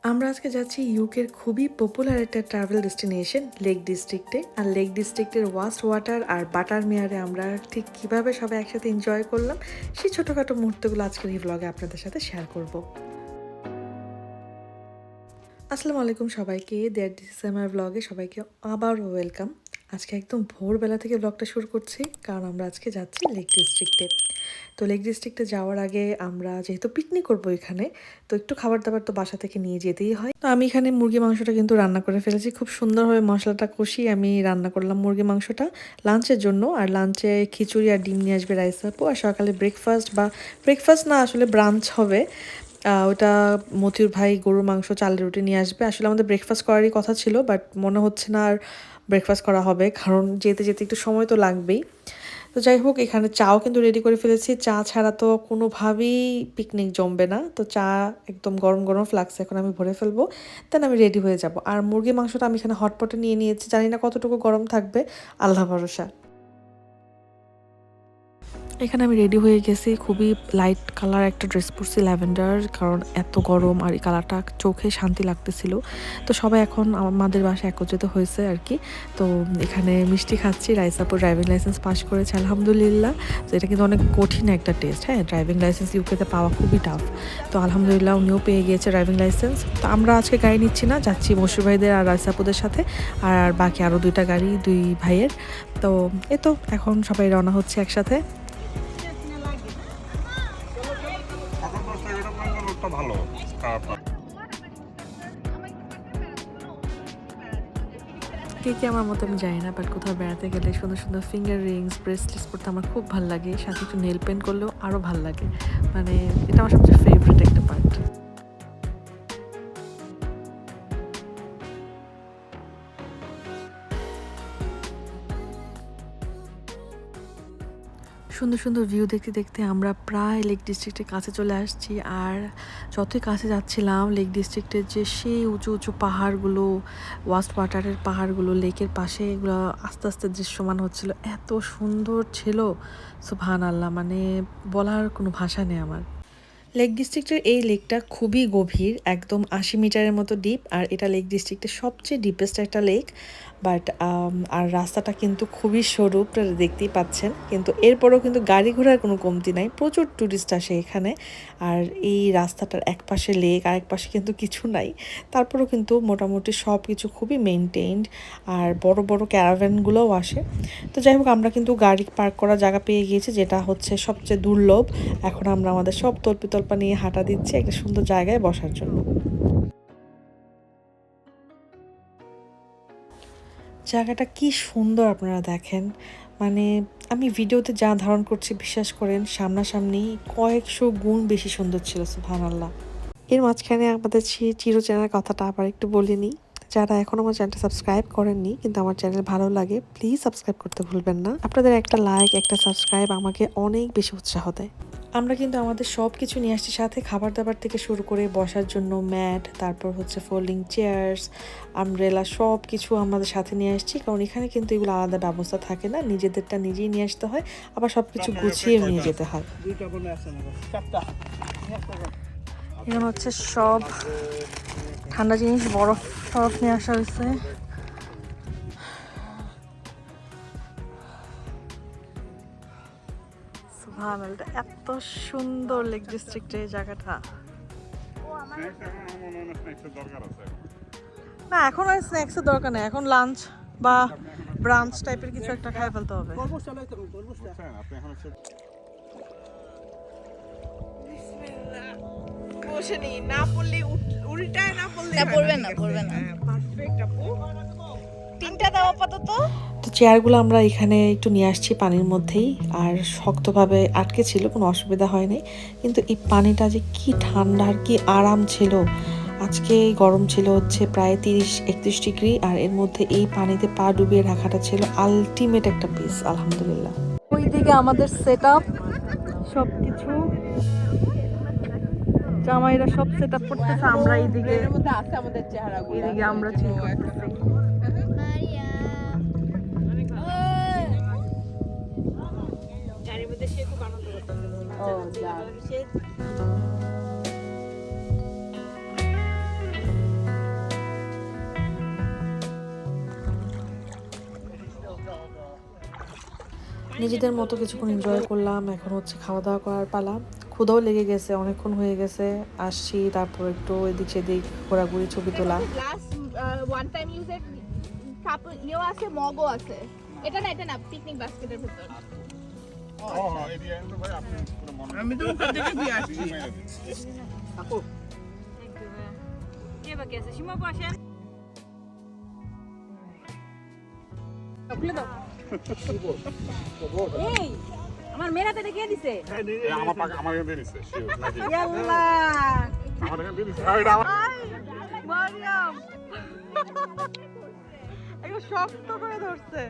আমরা আজকে যাচ্ছি ইউকের খুবই পপুলার একটা ট্রাভেল ডেস্টিনেশন লেক ডিস্ট্রিক্টে। আর লেক ডিস্ট্রিক্টের ওয়াস্ট ওয়াটার আর বাটার মেয়ারে আমরা ঠিক কিভাবে সবাই একসাথে এনজয় করলাম সেই ছোটোখাটো মুহূর্তগুলো আজকের এই ব্লগে আপনাদের সাথে শেয়ার করব। আসসালামু আলাইকুম সবাইকে, দেয়ার ডিসেম্বর ব্লগে সবাইকে আবারও ওয়েলকাম। আজকে একদম ভোরবেলা থেকে ব্লগটা শুরু করছি কারণ আমরা আজকে যাচ্ছি লেক ডিস্ট্রিক্টে। তো লেক ডিস্ট্রিক্টে যাওয়ার আগে আমরা যেহেতু পিকনিক করবো এখানে, তো একটু খাবার দাবার তো বাসা থেকে নিয়ে যেতেই হয়। তো আমি এখানে মুরগি মাংসটা কিন্তু রান্না করে ফেলেছি, খুব সুন্দরভাবে মশলাটা কষিয়ে আমি রান্না করলাম মুরগি মাংসটা লাঞ্চের জন্য। আর লাঞ্চে খিচুড়ি আর ডিম নিয়ে আসবে রাইস আপু, আর সকালে ব্রেকফাস্ট না আসলে ব্রাঞ্চ হবে। ওটা মতিউর ভাই গরুর মাংস চালের রুটি নিয়ে আসবে। আসলে আমাদের ব্রেকফাস্ট করারই কথা ছিল, বাট মনে হচ্ছে না আর ব্রেকফাস্ট করা হবে, কারণ যেতে যেতে একটু সময় তো লাগবেই। তো যাই হোক, এখানে চাও কিন্তু রেডি করে ফেলেছি। চা ছাড়া তো কোনোভাবেই পিকনিক জমবে না। তো চা একদম গরম গরম ফ্লাক্সে এখন আমি ভরে ফেলবো, দেন আমি রেডি হয়ে যাব। আর মুরগি মাংসটা আমি এখানে হটপটে নিয়ে নিয়েছি, জানি না কতটুকু গরম থাকবে, আল্লাহ ভরসা। এখানে আমি রেডি হয়ে গেছি, খুবই লাইট কালার একটা ড্রেস পরছি ল্যাভেন্ডার, কারণ এত গরম আর এই কালারটা চোখে শান্তি লাগতেছিল। তো সবাই এখন আমাদের বাসায় একত্রিত হয়েছে আর কি। তো এখানে মিষ্টি খাচ্ছি। রাইসাপুর ড্রাইভিং লাইসেন্স পাস করেছে আলহামদুলিল্লাহ। তো এটা কিন্তু অনেক কঠিন একটা টেস্ট, হ্যাঁ, ড্রাইভিং লাইসেন্স ইউকেতে পাওয়া খুবই টাফ। তো আলহামদুলিল্লাহ উনিও পেয়ে গিয়েছে ড্রাইভিং লাইসেন্স। তো আমরা আজকে গাড়ি নিচ্ছি না, যাচ্ছি মশুর ভাইদের আর রাইসাপুদের সাথে, আর বাকি আরও দুইটা গাড়ি দুই ভাইয়ের। তো এ তো এখন সবাই রওনা হচ্ছে একসাথে। ভালো কে কে আমার মতো আমি জানি না, বাট কোথাও বেড়াতে গেলে সুন্দর সুন্দর ফিঙ্গার রিংস ব্রেসলেটস পরতে আমার খুব ভালো লাগে, সাথে একটু নেল পেন্ট করলেও আরও ভালো লাগে। মানে এটা আমার সবচেয়ে ফেভারিট একটা পার্ট। সুন্দর সুন্দর ভিউ দেখতে দেখতে আমরা প্রায় লেক ডিস্ট্রিক্টের কাছে চলে আসছি। আর যতই কাছে যাচ্ছিলাম, লেক ডিস্ট্রিক্টের যে সেই উঁচু উঁচু পাহাড়গুলো, ওয়াস্ট ওয়াটারের পাহাড়গুলো লেকের পাশে, এগুলো আস্তে আস্তে দৃশ্যমান হচ্ছিল, এত সুন্দর ছিল সুবহানাল্লাহ, মানে বলার কোনো ভাষা নেই আমার। লেক ডিস্ট্রিক্টের এই লেকটা খুবই গভীর, একদম 80 মিটারের মতো ডিপ। আর এটা লেক ডিস্ট্রিক্টের সবচেয়ে ডিপেস্ট একটা লেক। বাট আর রাস্তাটা কিন্তু খুবই সরু, আপনারা দেখতেই পাচ্ছেন। কিন্তু এরপরেও কিন্তু গাড়ি ঘোড়ার কোনো কমতি নাই, প্রচুর ট্যুরিস্ট আসে এখানে। আর এই রাস্তাটার এক পাশে লেক, আরেক পাশে কিন্তু কিছু নাই। তারপরেও কিন্তু মোটামুটি সব কিছু খুবই মেনটেইনড, আর বড় বড় ক্যারাভ্যানগুলোও আসে। তো যাই হোক, আমরা কিন্তু গাড়ি পার্ক করার জায়গা পেয়ে গিয়েছি, যেটা হচ্ছে সবচেয়ে দুর্লভ। এখন আমরা আমাদের সব তল্পা নিয়ে হাঁটা দিচ্ছি একটা সুন্দর জায়গায় বসার জন্য। জায়গাটা কি সুন্দর আপনারা দেখেন, মানে আমি ভিডিওতে যা ধারণ করছি বিশ্বাস করেন সামনাসামনি কয়েকশো গুণ বেশি সুন্দর ছিল সুবহানাল্লাহ। এর মাঝখানে আমাদের চিরচেনার কথাটা আবার একটু বলে নিই। যারা এখন আমার চ্যানেলটা সাবস্ক্রাইব করেননি কিন্তু আমার চ্যানেল ভালো লাগে, প্লিজ সাবস্ক্রাইব করতে ভুলবেন না। আপনাদের একটা লাইক একটা সাবস্ক্রাইব আমাকে অনেক বেশি উৎসাহ দেয়। আমরা কিন্তু আমাদের সব কিছু নিয়ে আসছি সাথে, খাবার দাবার থেকে শুরু করে বসার জন্য ম্যাট, তারপর হচ্ছে ফোল্ডিং চেয়ার্স, আমব্রেলা, সব কিছু আমাদের সাথে নিয়ে আসছি, কারণ এখানে কিন্তু এগুলো আলাদা ব্যবস্থা থাকে না, নিজেদেরটা নিজেই নিয়ে আসতে হয়, আবার সব কিছু গুছিয়ে নিয়ে যেতে হয়। এখানে হচ্ছে সব ঠান্ডা জিনিস, বরফ টরফ নিয়ে আসা হয়েছে। সুবহানাল্লাহ, এত সুন্দর লেক ডিস্ট্রিক্টের জায়গাটা। না, এখন আর স্ন্যাক্সের দরকার নেই, এখন লাঞ্চ বা ব্রাঞ্চ টাইপের কিছু একটা খাই ফেলতে হবে। না পড়লে উল্টায়, না পড়লে পড়বে না পারফেক্ট আপু। তিনটা দাও আপাতত। তো চেয়ারগুলো আমরা এখানে একটু নিয়ে আসছি পানির মধ্যেই, আর শক্তভাবে আটকে ছিল, কোনো অসুবিধা হয়নি। কিন্তু এই পানিটা যে কি ঠান্ডা আর কি আরাম ছিল। আজকে গরম ছিল হচ্ছে প্রায় 30-31 ডিগ্রি, আর এর মধ্যে এই পানিতে পা ডুবিয়ে রাখাটা ছিল আলটিমেট একটা পিস আলহামদুলিল্লাহ। ওইদিকে আমাদের সেট আপ সব কিছু, জামাইরা সব সেট আপ করতেছে, আমরা এইদিকে আমাদের চেহারা, এইদিকে আমরা চিল করতেছি। নিজেদের মতো কিছুক্ষণ এনজয় করলাম। এখন হচ্ছে খাওয়া দাওয়া করার পালা। ক্ষুধাও লেগে গেছে, অনেকক্ষণ হয়ে গেছে। আসছি, তারপর একটু এদিক সেদিক ঘোরাঘুরি, ছবি তোলা। গ্লাস ওয়ান টাইম ইউজের কাপ ইয়েও আছে, মগও আছে। এটা না পিকনিক বাস্কেটের ভিতর। আমি তো ওখান থেকে দিয়ে আসছি। আপু কে বাকি আছে? সীমা আপু আসেন। খুলে দাও। এই আমার মেয়েরাতে কে দিছে? আমার এখান থেকে নিচ্ছে নাকি আল্লাহ আমার এখান থেকে নিচ্ছে এটা আমার মারিয়াম একটু শক্ত করে ধরছে।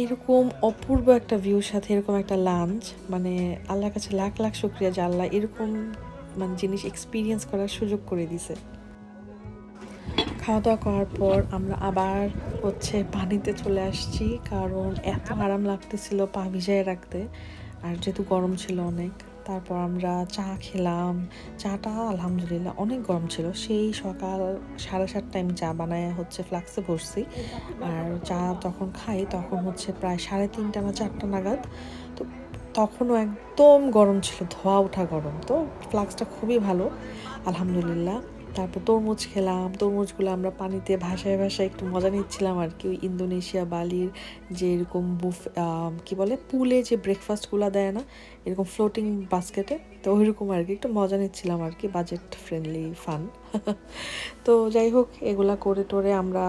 এরকম অপূর্ব একটা ভিউর সাথে এরকম একটা লাঞ্চ, মানে আল্লাহর কাছে লাখ লাখ শুকরিয়া যে আল্লাহ এরকম মানে জিনিস এক্সপিরিয়েন্স করার সুযোগ করে দিছে। খাওয়া দাওয়া করার পর আমরা আবার হচ্ছে পানিতে চলে আসছি, কারণ এত আরাম লাগতেছিল পা ভিজায় রাখতে, আর যেহেতু গরম ছিল অনেক। তারপর আমরা চা খেলাম। চাটা আলহামদুলিল্লাহ অনেক গরম ছিল। সেই সকাল 7:30টায় আমি চা বানায় হচ্ছে ফ্লাক্সে বসছি, আর চা যখন খাই তখন হচ্ছে প্রায় 3:30 না 4টা নাগাদ। তো তখনও একদম গরম ছিল, ধোয়া ওঠা গরম। তো ফ্লাক্সটা খুবই ভালো আলহামদুলিল্লাহ। তারপর তরমুজ খেলাম। তরমুজগুলো আমরা পানিতে ভাসায় ভাসায় একটু মজা নিচ্ছিলাম আর কি। ওই ইন্দোনেশিয়া বালির যে এরকম কি বলে পুলে যে ব্রেকফাস্টগুলো দেয় না, এরকম ফ্লোটিং বাস্কেটে, তো ওইরকম আর কি একটু মজা নিচ্ছিলাম আর কি, বাজেট ফ্রেন্ডলি ফান। তো যাই হোক, এগুলা করে টোরে আমরা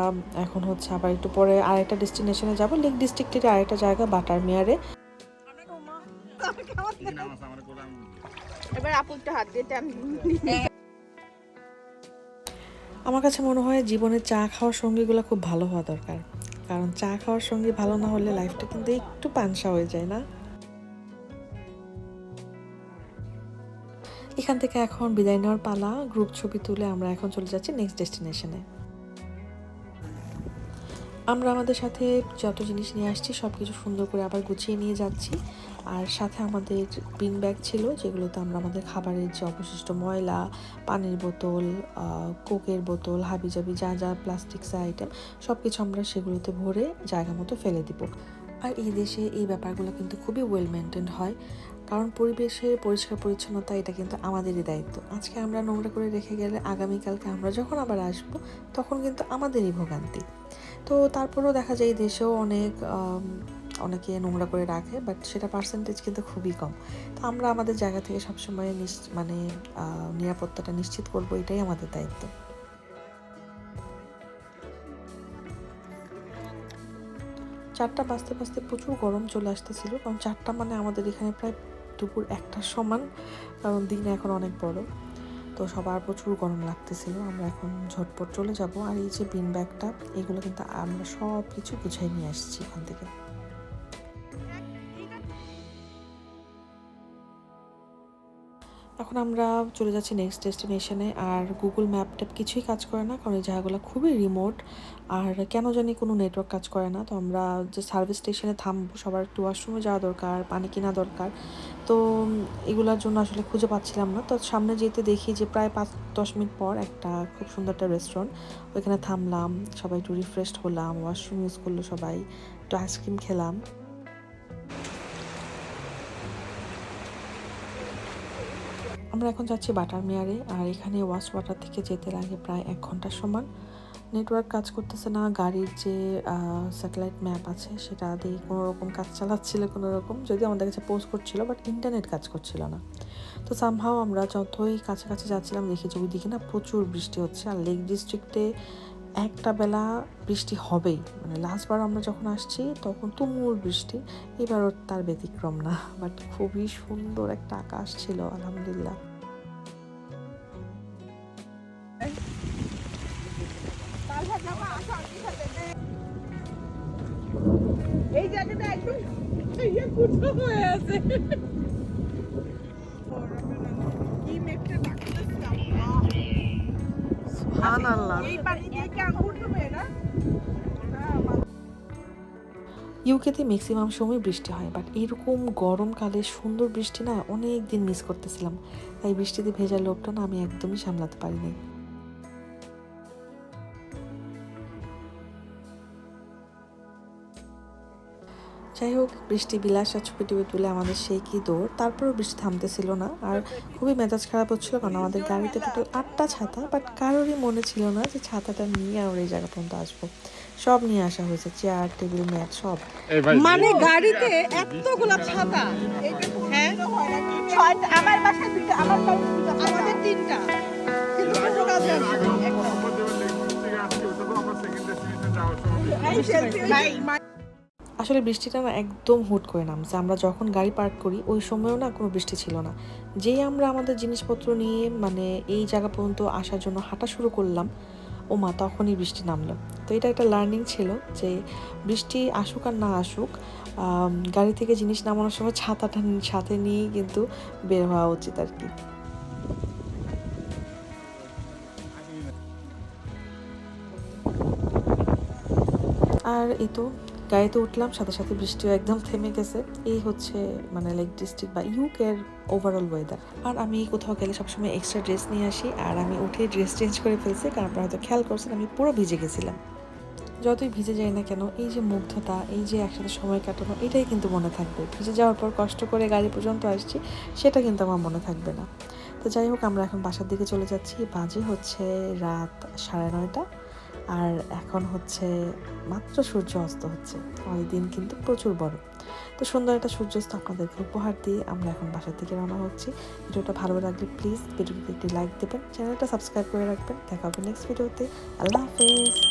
এখন হচ্ছে আবার একটু পরে আরেকটা ডেস্টিনেশনে যাব, লেক ডিস্ট্রিক্টের আরেকটা জায়গা বাটার মেয়ারে। এবার আপু একটা হাত দিয়ে টান। আমার কাছে মনে হয় জীবনে চা খাওয়ার সঙ্গীগুলো খুব ভালো হওয়া দরকার, কারণ চা খাওয়ার সঙ্গী ভালো না হলে লাইফটা কিন্তু একটু পানসা হয়ে যায় না। এখান থেকে এখন বিদায় নেওয়ার পালা। গ্রুপ ছবি তুলে আমরা এখন চলে যাচ্ছি নেক্সট ডেস্টিনেশনে। আমরা আমাদের সাথে যত জিনিস নিয়ে আসছি সব কিছু সুন্দর করে আবার গুছিয়ে নিয়ে যাচ্ছি, আর সাথে আমাদের বিন ব্যাগ ছিল, যেগুলোতে আমরা আমাদের খাবারের যে অবশিষ্ট ময়লা, পানির বোতল, কোকের বোতল, হাবিজাবি যা যা প্লাস্টিক্স আইটেম সব কিছু আমরা সেগুলোতে ভরে জায়গা মতো ফেলে দিব। আর এই দেশে এই ব্যাপারগুলো কিন্তু খুবই ওয়েল মেনটেন হয়, কারণ পরিবেশের পরিষ্কার পরিচ্ছন্নতা এটা কিন্তু আমাদেরই দায়িত্ব। আজকে আমরা নোংরা করে রেখে গেলে আগামীকালকে আমরা যখন আবার আসবো তখন কিন্তু আমাদেরই ভোগান্তি। তো তারপরেও দেখা যায় এই দেশেও অনেকে নোংরা করে রাখে, বাট সেটা পার্সেন্টেজ কিন্তু খুবই কম। তো আমরা আমাদের জায়গা থেকে সবসময় মানে নিরাপত্তাটা নিশ্চিত করবো, এটাই আমাদের দায়িত্ব। 4টা বাজতে বাজতে প্রচুর গরম চলে আসতেছিল, কারণ 4টা মানে আমাদের এখানে প্রায় দুপুর 1টার সমান, কারণ দিন এখন অনেক বড়। তো সবার প্রচুর গরম লাগতেছিল। আমরা এখন ঝটপট চলে যাব। আর এই যে বিন ব্যাগটা, এগুলো কিন্তু আমরা সব কিছু গুছাই নিয়ে আসছি এখান থেকে। এখন আমরা চলে যাচ্ছি নেক্সট ডেস্টিনেশনে। আর গুগল ম্যাপ ট্যাপ কিছুই কাজ করে না, কারণ এই জায়গাগুলো খুবই রিমোট, আর কেন জানি কোনো নেটওয়ার্ক কাজ করে না। তো আমরা যে সার্ভিস স্টেশনে থামবো, সবার একটু ওয়াশরুমে যাওয়া দরকার, পানি কেনা দরকার। তো এগুলোর জন্য আসলে খুঁজে পাচ্ছিলাম না। তো সামনে যেতে দেখি যে প্রায় 5-10 মিনিট পর একটা খুব সুন্দর একটা রেস্টুরেন্ট, ওইখানে থামলাম, সবাই একটু রিফ্রেশড হলাম, ওয়াশরুম ইউজ করলো সবাই, একটু আইসক্রিম খেলাম। আমরা এখন যাচ্ছি বাটার মেয়ারে, আর এখানে ওয়াশ ওয়াটার থেকে যেতে লাগে প্রায় 1 ঘন্টার সমান। নেটওয়ার্ক কাজ করতেছে না, গাড়ির যে স্যাটেলাইট ম্যাপ আছে সেটা দিয়ে কোনো রকম কাজ চালাচ্ছিল, কোনো রকম যদি আমাদের কাছে পোস্ট করছিল, বাট ইন্টারনেট কাজ করছিল না। তো সামহাও আমরা যতই কাছাকাছি যাচ্ছিলাম দেখি যে ওইদিকে না প্রচুর বৃষ্টি হচ্ছে, আর লেক ডিস্ট্রিক্টে একটা বেলা বৃষ্টি হবেই। মানে লাস্টবার আমরা যখন আসছি তখন তুমুল বৃষ্টি, এবারও তার ব্যতিক্রম না। বাট খুবই সুন্দর একটা আকাশ ছিল আলহামদুলিল্লাহ। এই জায়গাটা একদম কুচো হয়ে আছে। কি মেঘটা ডাকতেছে আল্লাহ। সুবহানাল্লাহ। এই পানি দিয়ে কি আঙ্গুর হবে না? ইউকেতে ম্যাক্সিমাম সময় বৃষ্টি হয়, বাট এরকম গরমকালে সুন্দর বৃষ্টি না অনেক দিন মিস করতেছিলাম। তাই বৃষ্টিতে ভেজা লোভটা না আমি একদমই সামলাতে পারিনি। যাই হোক, বৃষ্টি বিলাসা ছবি টবি তুলে আমাদের সেই কি দৌড়। তারপরেও বৃষ্টি থামতেছিল না, আর খুবই মেজাজ খারাপ হচ্ছিল, কারণ আমাদের গাড়িতে টোটাল 8টা ছাতা, বাট কারোরই মনে ছিল না যে ছাতাটা নিয়ে আমরা এই জায়গা পর্যন্ত আসবো। সব নিয়ে আসা হয়েছে, চেয়ার টেবিল ম্যাট সব। এই ভাই মানে গাড়িতে এতগুলা ছাতা, হ্যাঁ ছয়টা আমার বাসায় দুটো, আমার বাসায় দুটো, আমাদের 3টা, কিন্তু কোনো কাজে আসবে না। এই selfie ভাই, আসলে বৃষ্টিটা না একদম হুট করে নামছে। আমরা যখন গাড়ি পার্ক করি ওই সময়ও না কোনো বৃষ্টি ছিল না। যেই আমরা আমাদের জিনিসপত্র নিয়ে মানে এই জায়গা পর্যন্ত আসার জন্য হাঁটা শুরু করলাম, ওমা তখনই বৃষ্টি নামলো। তো এটা একটা লার্নিং ছিল যে বৃষ্টি আসুক আর না আসুক, গাড়ি থেকে জিনিস নামানোর সময় ছাতাটা সাথে নিয়েই কিন্তু বের হওয়া উচিত আর কি। আর এই তো গাড়িতে উঠলাম, সাথে সাথে বৃষ্টিও একদম থেমে গেছে। এই হচ্ছে মানে লেক ডিস্ট্রিক্ট বা ইউকের ওভারঅল ওয়েদার। আর আমি কোথাও গেলে সবসময় এক্সট্রা ড্রেস নিয়ে আসি, আর আমি উঠে ড্রেস চেঞ্জ করে ফেলছি, কারণ আপনারা হয়তো খেয়াল করছেন আমি পুরো ভিজে গেছিলাম। যতই ভিজে যাই না কেন, এই যে মুগ্ধতা, এই যে একসাথে সময় কাটানো, এটাই কিন্তু মনে থাকবে। ভিজে যাওয়ার পর কষ্ট করে গাড়ি পর্যন্ত আসছি, সেটা কিন্তু আমার মনে থাকবে না। তো যাই হোক, আমরা এখন বাসার দিকে চলে যাচ্ছি। বাজে হচ্ছে রাত 9:30, আর এখন হচ্ছে মাত্র সূর্য অস্ত হচ্ছে। আমাদের দিন কিন্তু প্রচুর বড়। তো সুন্দর একটা সূর্যাস্ত আপনাদেরকে উপহার দিয়ে আমরা এখন বাসার দিকে রওনা হচ্ছি। ভিডিওটা ভালো লাগলে প্লিজ ভিডিওটিতে একটি লাইক দেবেন, চ্যানেলটা সাবস্ক্রাইব করে রাখবেন। দেখা হবে নেক্সট ভিডিওতে। আল্লাহ হাফেজ।